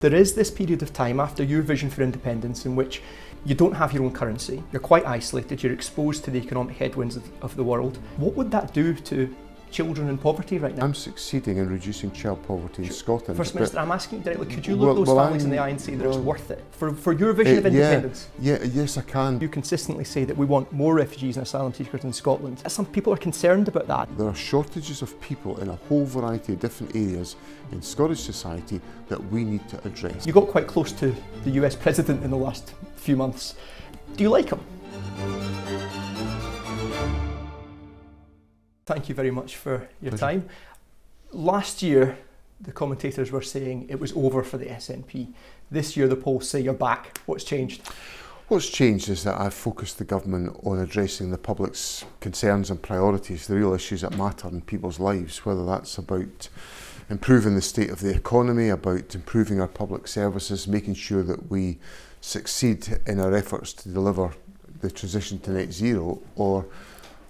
There is this period of time after your vision for independence in which you don't have your own currency, you're quite isolated, you're exposed to the economic headwinds of the world. What would that do to children in poverty right now? I'm succeeding in reducing child poverty in Scotland. First Minister, I'm asking you directly, could you look those families in the eye and say that it's worth it for your vision of independence? Yes, I can. You consistently say that we want more refugees and asylum seekers in Scotland. Some people are concerned about that. There are shortages of people in a whole variety of different areas in Scottish society that we need to address. You got quite close to the US President in the last few months. Do you like him? Thank you very much for your time. Last year, the commentators were saying it was over for the SNP. This year, the polls say you're back. What's changed? What's changed is that I've focused the government on addressing the public's concerns and priorities, the real issues that matter in people's lives, whether that's about improving the state of the economy, about improving our public services, making sure that we succeed in our efforts to deliver the transition to net zero, or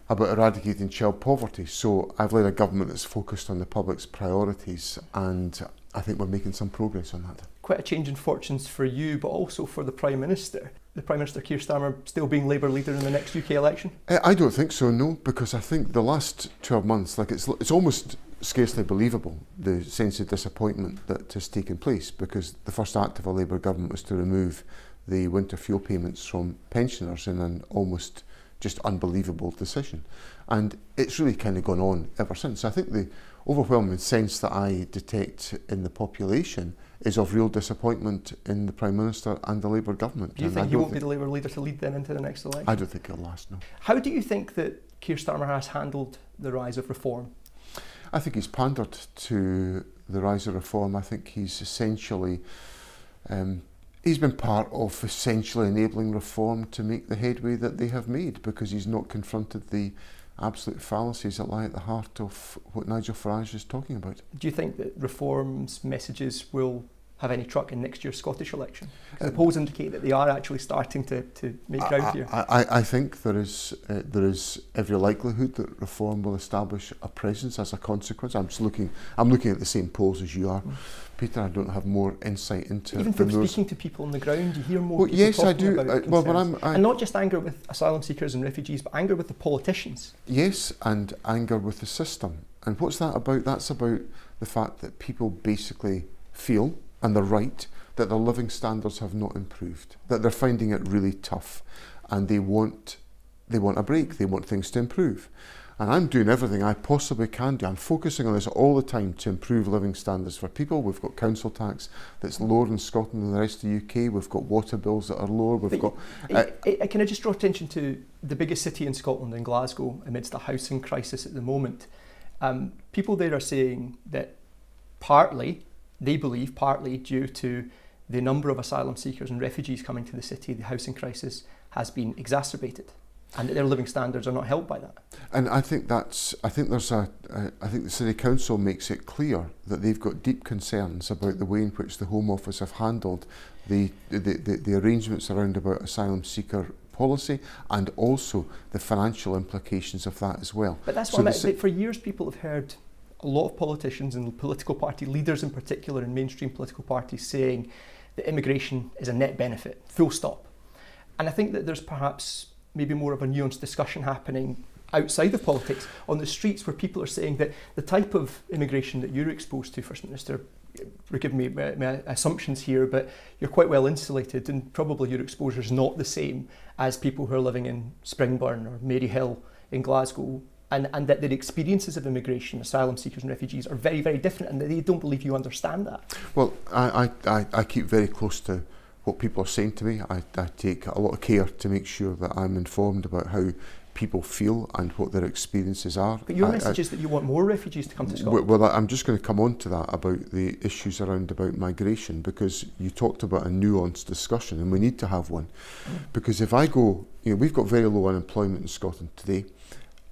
about eradicating child poverty. So I've led a government that's focused on the public's priorities, and I think we're making some progress on that. Quite a change in fortunes for you, but also for the Prime Minister. The Prime Minister Keir Starmer still being Labour leader in the next UK election? I don't think so, no, because I think the last 12 months, it's almost scarcely believable, the sense of disappointment that has taken place, because the first act of a Labour government was to remove the winter fuel payments from pensioners in an almost just unbelievable decision. And it's really kind of gone on ever since. I think the overwhelming sense that I detect in the population is of real disappointment in the Prime Minister and the Labour government. Do you think he won't be the Labour leader to lead then into the next election? I don't think he'll last, no. How do you think that Keir Starmer has handled the rise of reform? I think he's pandered to the rise of reform. I think he's essentially he's been part of essentially enabling reform to make the headway that they have made, because he's not confronted the absolute fallacies that lie at the heart of what Nigel Farage is talking about. Do you think that reform's messages will have any truck in next year's Scottish election? The polls indicate that they are actually starting to make ground here. I think there is every likelihood that reform will establish a presence as a consequence. I'm looking at the same polls as you are, Peter. I don't have more insight into even from speaking to people on the ground, you hear more people yes, talking I do. about concerns. And not just anger with asylum seekers and refugees, but anger with the politicians. Yes, and anger with the system. And what's that about? That's about the fact that people basically feel, and they're right, that their living standards have not improved, that they're finding it really tough, and they want a break, they want things to improve. And I'm doing everything I possibly can do. I'm focusing on this all the time to improve living standards for people. We've got council tax that's lower in Scotland than the rest of the UK. We've got water bills that are lower. Can I just draw attention to the biggest city in Scotland, in Glasgow, amidst a housing crisis at the moment? People there are saying that they believe partly due to the number of asylum seekers and refugees coming to the city, the housing crisis has been exacerbated, and that their living standards are not helped by that. And I think the City Council makes it clear that they've got deep concerns about the way in which the Home Office have handled the arrangements around about asylum seeker policy, and also the financial implications of that as well. But that's what for years people have heard a lot of politicians and political party leaders in particular in mainstream political parties saying that immigration is a net benefit, full stop. And I think that there's perhaps maybe more of a nuanced discussion happening outside of politics on the streets, where people are saying that the type of immigration that you're exposed to, First Minister, forgive me my assumptions here, but you're quite well insulated, and probably your exposure is not the same as people who are living in Springburn or Maryhill in Glasgow, and that their experiences of immigration, asylum seekers and refugees are very, very different, and that they don't believe you understand that. Well, I keep very close to what people are saying to me. I take a lot of care to make sure that I'm informed about how people feel and what their experiences are. But your message is that you want more refugees to come to Scotland. Well, I'm just going to come on to that about the issues around about migration, because you talked about a nuanced discussion, and we need to have one. Because if I go, we've got very low unemployment in Scotland today.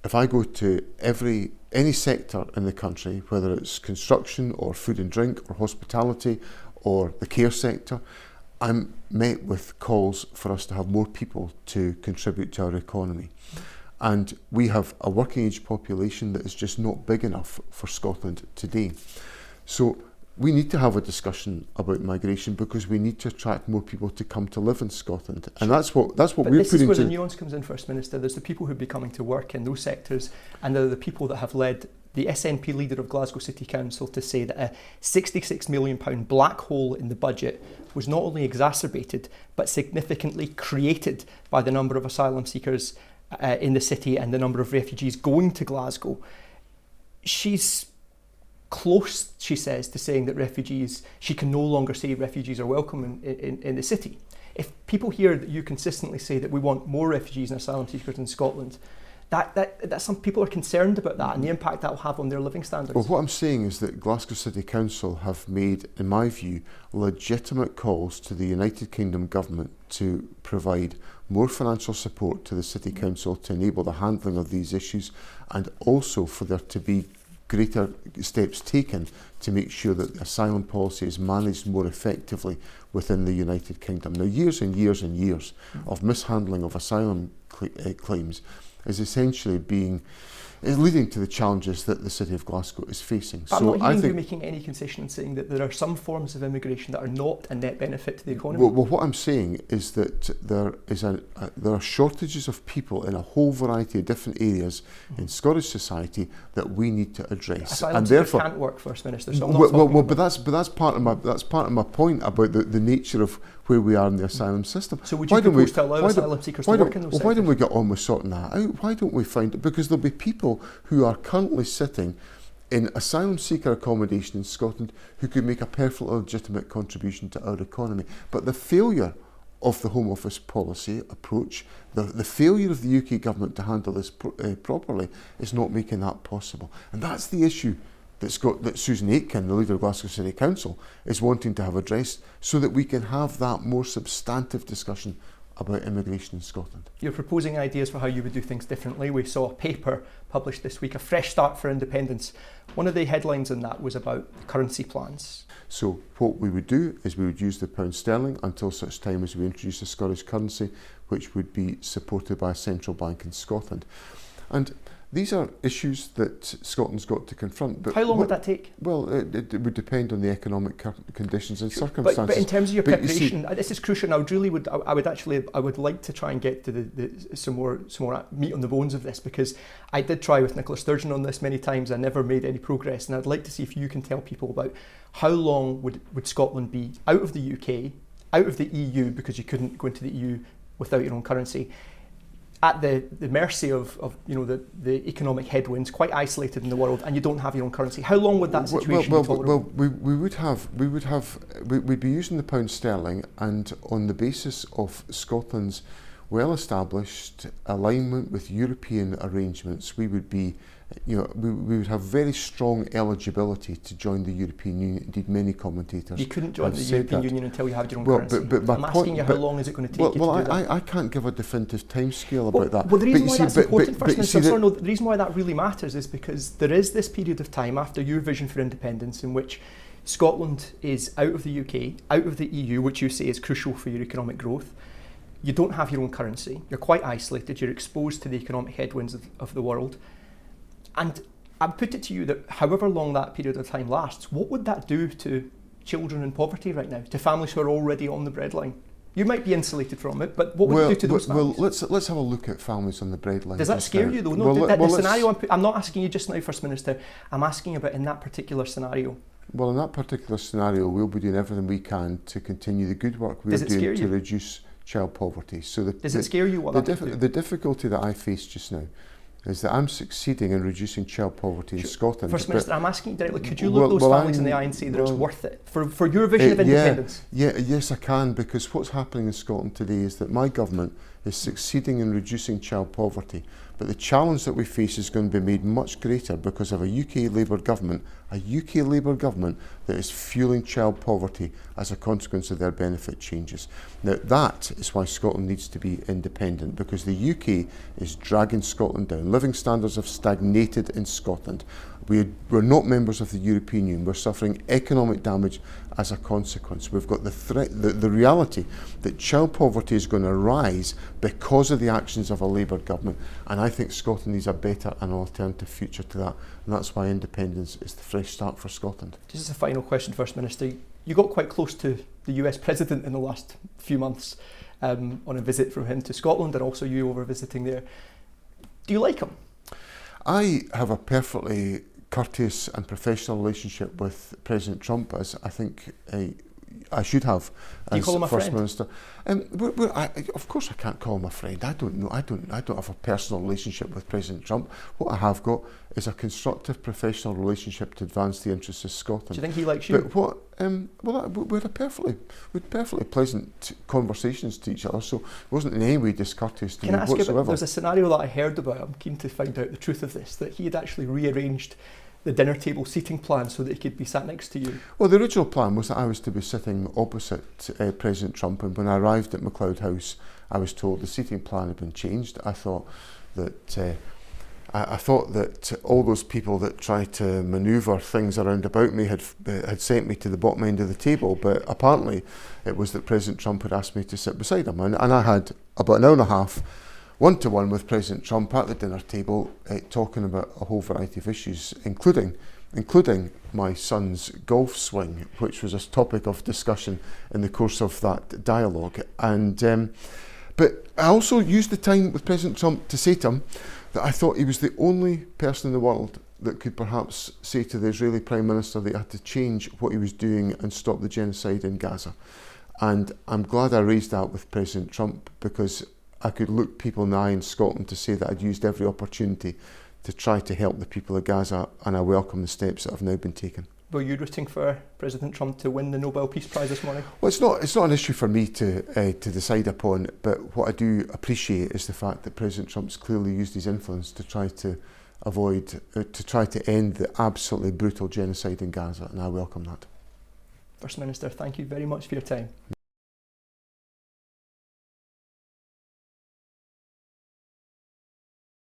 If I go to any sector in the country, whether it's construction or food and drink or hospitality or the care sector, I'm met with calls for us to have more people to contribute to our economy. And we have a working age population that is just not big enough for Scotland today. So we need to have a discussion about migration because we need to attract more people to come to live in Scotland, and that's what but we're this putting is where to the nuance comes in, First Minister. There's the people who'd be coming to work in those sectors, and there are the people that have led the SNP leader of Glasgow City Council to say that a £66 million black hole in the budget was not only exacerbated but significantly created by the number of asylum seekers in the city and the number of refugees going to Glasgow. She's close, she says, to saying that she can no longer say refugees are welcome in the city. If people hear that you consistently say that we want more refugees and asylum seekers in Scotland, that some people are concerned about that and the impact that will have on their living standards. Well, what I'm saying is that Glasgow City Council have made, in my view, legitimate calls to the United Kingdom government to provide more financial support to the City Council to enable the handling of these issues, and also for there to be greater steps taken to make sure that the asylum policy is managed more effectively within the United Kingdom. Now, years and years and years of mishandling of asylum claims is essentially leading to the challenges that the City of Glasgow is facing. But I'm not hearing you making any concession in saying that there are some forms of immigration that are not a net benefit to the economy. Well, what I'm saying is that there are shortages of people in a whole variety of different areas in Scottish society that we need to address. Asylum seekers can't work, First Minister. So but that's part of my point about the nature of where we are in the asylum system. So would you propose to allow asylum seekers to work in those sectors? Why don't we get on with sorting that out? Why don't we find it? Because there'll be people who are currently sitting in asylum seeker accommodation in Scotland who could make a perfectly legitimate contribution to our economy. But the failure of the Home Office policy approach, the failure of the UK government to handle this properly is not making that possible. And that's the issue that Susan Aitken, the leader of Glasgow City Council, is wanting to have addressed, so that we can have that more substantive discussion about immigration in Scotland. You're proposing ideas for how you would do things differently. We saw a paper published this week, A Fresh Start for Independence. One of the headlines in that was about currency plans. So what we would do is we would use the pound sterling until such time as we introduce a Scottish currency, which would be supported by a central bank in Scotland. And these are issues that Scotland's got to confront. But how long would that take? Well, it would depend on the economic conditions and circumstances. But in terms of your preparation, this is crucial. Now, I would like to try and get to some more meat on the bones of this, because I did try with Nicola Sturgeon on this many times. I never made any progress, and I'd like to see if you can tell people about how long would Scotland be out of the UK, out of the EU, because you couldn't go into the EU without your own currency, at the mercy of the economic headwinds, quite isolated in the world, and you don't have your own currency. How long would that situation be tolerable? We'd be using the pound sterling, and on the basis of Scotland's well-established alignment with European arrangements, we would be, we would have very strong eligibility to join the European Union. Indeed, many commentators. You couldn't join the European Union until you had your own currency. But I'm asking you, how long is it going to take you to do that? I can't give a definitive timescale about that. Well, the reason why that's important, First Minister, the reason why that really matters is because there is this period of time after your vision for independence in which Scotland is out of the UK, out of the EU, which you say is crucial for your economic growth. You don't have your own currency. You're quite isolated. You're exposed to the economic headwinds of the world. And I put it to you that however long that period of time lasts, what would that do to children in poverty right now, to families who are already on the breadline? You might be insulated from it, but what would it do to those families? Well, let's have a look at families on the breadline. Does that scare you though? No, the scenario I'm not asking you just now, First Minister. I'm asking about in that particular scenario. Well, in that particular scenario, we'll be doing everything we can to continue the good work we're doing to reduce child poverty. So does it scare you the difficulty that I face just now is that I'm succeeding in reducing child poverty in Scotland. First Minister, I'm asking you directly, could you look those families in the eye and say that it's worth it for your vision of independence? Yes, I can, because what's happening in Scotland today is that my government is succeeding in reducing child poverty, but the challenge that we face is going to be made much greater because of a UK Labour government that is fueling child poverty as a consequence of their benefit changes. Now that is why Scotland needs to be independent, because the UK is dragging Scotland down. Living standards have stagnated in Scotland. We're not members of the European Union. We're suffering economic damage as a consequence. We've got the threat, the reality that child poverty is going to rise because of the actions of a Labour government. And I think Scotland needs a better and alternative future to that. And that's why independence is the fresh start for Scotland. Just as a final question, First Minister, you got quite close to the US President in the last few months on a visit from him to Scotland, and also you over visiting there. Do you like him? I have a perfectly courteous and professional relationship with President Trump, as I think I should have as First Minister. Of course, I can't call him a friend. I don't know. I don't have a personal relationship with President Trump. What I have got is a constructive professional relationship to advance the interests of Scotland. Do you think he likes you? But we had perfectly pleasant conversations to each other, so it wasn't in any way discourteous to me whatsoever. Can I ask you about, there's a scenario that I heard about, I'm keen to find out the truth of this, that he had actually rearranged the dinner table seating plan so that he could be sat next to you? Well, the original plan was that I was to be sitting opposite President Trump, and when I arrived at MacLeod House, I was told the seating plan had been changed. I thought that all those people that tried to manoeuvre things around about me had sent me to the bottom end of the table, but apparently it was that President Trump had asked me to sit beside him, and I had about an hour and a half one-to-one with President Trump at the dinner table, talking about a whole variety of issues, including my son's golf swing, which was a topic of discussion in the course of that dialogue. And but I also used the time with President Trump to say to him that I thought he was the only person in the world that could perhaps say to the Israeli Prime Minister that he had to change what he was doing and stop the genocide in Gaza. And I'm glad I raised that with President Trump, because I could look people in the eye in Scotland to say that I'd used every opportunity to try to help the people of Gaza, and I welcome the steps that have now been taken. Were you rooting for President Trump to win the Nobel Peace Prize this morning? Well, it's not an issue for me to decide upon, but what I do appreciate is the fact that President Trump's clearly used his influence to try to end the absolutely brutal genocide in Gaza, and I welcome that. First Minister, thank you very much for your time.